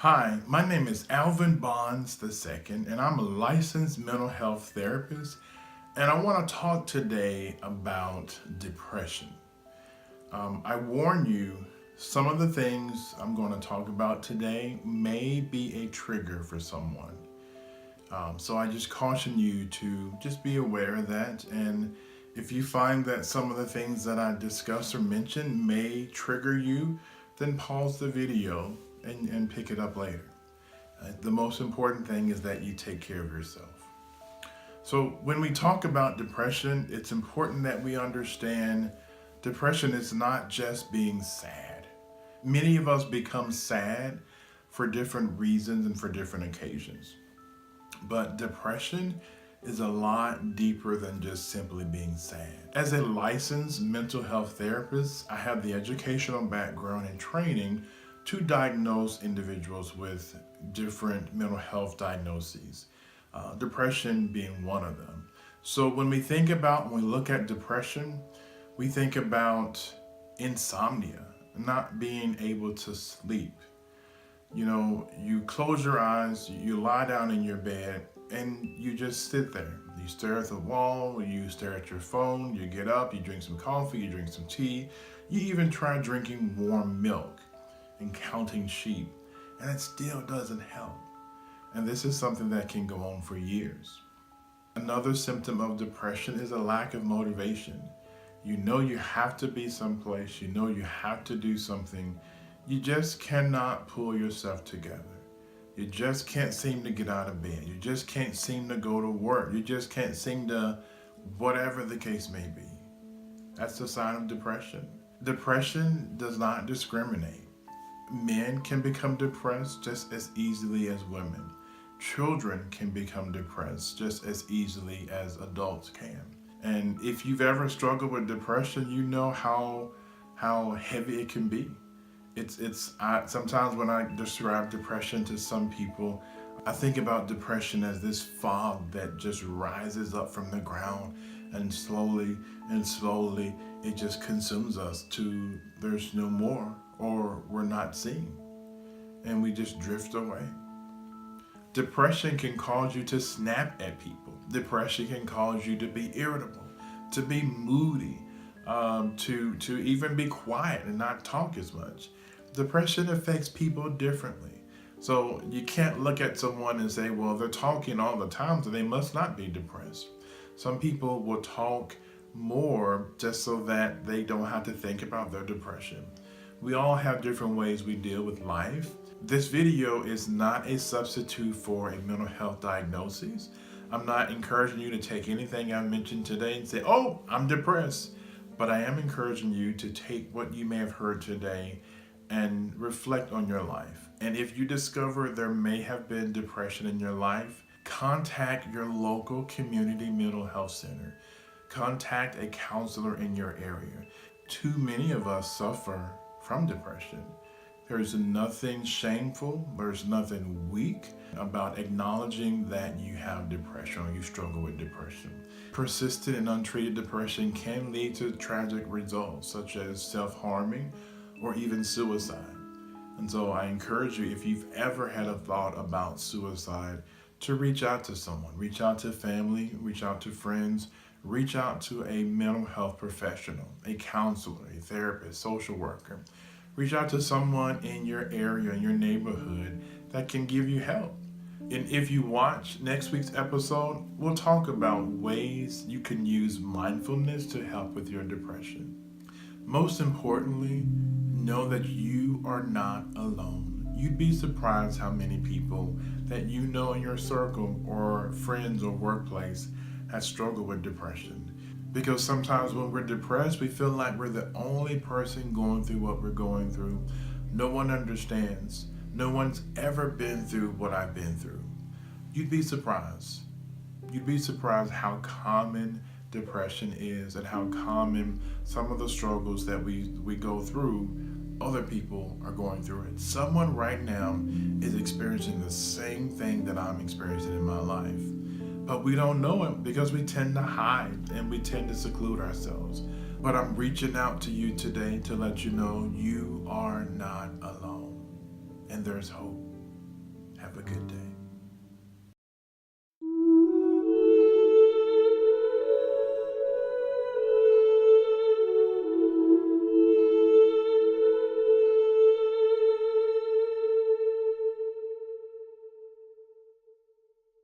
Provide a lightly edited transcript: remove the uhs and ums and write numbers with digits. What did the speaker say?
Hi, my name is Alvin Bonds II, and I'm a licensed mental health therapist. And I want to talk today about depression. I warn you, some of the things I'm going to talk about today may be a trigger for someone. So I just caution you to just be aware of that. And if you find that some of the things that I discuss or mention may trigger you, then pause the video and pick it up later. The most important thing is that you take care of yourself. So, when we talk about depression, it's important that we understand depression is not just being sad. Many of us become sad for different reasons and for different occasions. But depression is a lot deeper than just simply being sad. As a licensed mental health therapist, I have the educational background and training to diagnose individuals with different mental health diagnoses, depression being one of them. So when we look at depression, we think about insomnia, not being able to sleep. You know, you close your eyes, you lie down in your bed, and you just sit there. You stare at the wall, you stare at your phone, you get up, you drink some coffee, you drink some tea, you even try drinking warm milk and counting sheep, and it still doesn't help. And this is something that can go on for years. Another symptom of depression is a lack of motivation. You know you have to be someplace, you know you have to do something, you just cannot pull yourself together. You just can't seem to get out of bed. You just can't seem to go to work. You just can't seem to, whatever the case may be. That's a sign of depression. Depression does not discriminate. Men can become depressed just as easily as women. Children can become depressed just as easily as adults can. And if you've ever struggled with depression, you know how heavy it can be. Sometimes when I describe depression to some people, I think about depression as this fog that just rises up from the ground, and slowly it just consumes us to there's no more, or we're not seen, and we just drift away. Depression can cause you to snap at people. Depression can cause you to be irritable, to be moody, to even be quiet and not talk as much. Depression affects people differently. So you can't look at someone and say, well, they're talking all the time, so they must not be depressed. Some people will talk more just so that they don't have to think about their depression. We all have different ways we deal with life. This video is not a substitute for a mental health diagnosis. I'm not encouraging you to take anything I mentioned today and say, oh, I'm depressed. But I am encouraging you to take what you may have heard today and reflect on your life. And if you discover there may have been depression in your life, contact your local community mental health center. Contact a counselor in your area. Too many of us suffer from depression. There's nothing shameful, there's nothing weak about acknowledging that you have depression or you struggle with depression. Persistent and untreated depression can lead to tragic results such as self-harming or even suicide. And so I encourage you, if you've ever had a thought about suicide, to reach out to someone, reach out to family, reach out to friends, reach out to a mental health professional, a counselor, a therapist, social worker. Reach out to someone in your area, in your neighborhood that can give you help. And if you watch next week's episode, we'll talk about ways you can use mindfulness to help with your depression. Most importantly, know that you are not alone. You'd be surprised how many people that you know in your circle or friends or workplace have struggled with depression. Because sometimes when we're depressed, we feel like we're the only person going through what we're going through. No one understands. No one's ever been through what I've been through. You'd be surprised. You'd be surprised how common depression is and how common some of the struggles that we go through, other people are going through it. Someone right now is experiencing the same thing that I'm experiencing in my life. But we don't know it because we tend to hide and we tend to seclude ourselves. But I'm reaching out to you today to let you know you are not alone and there's hope. Have a good day.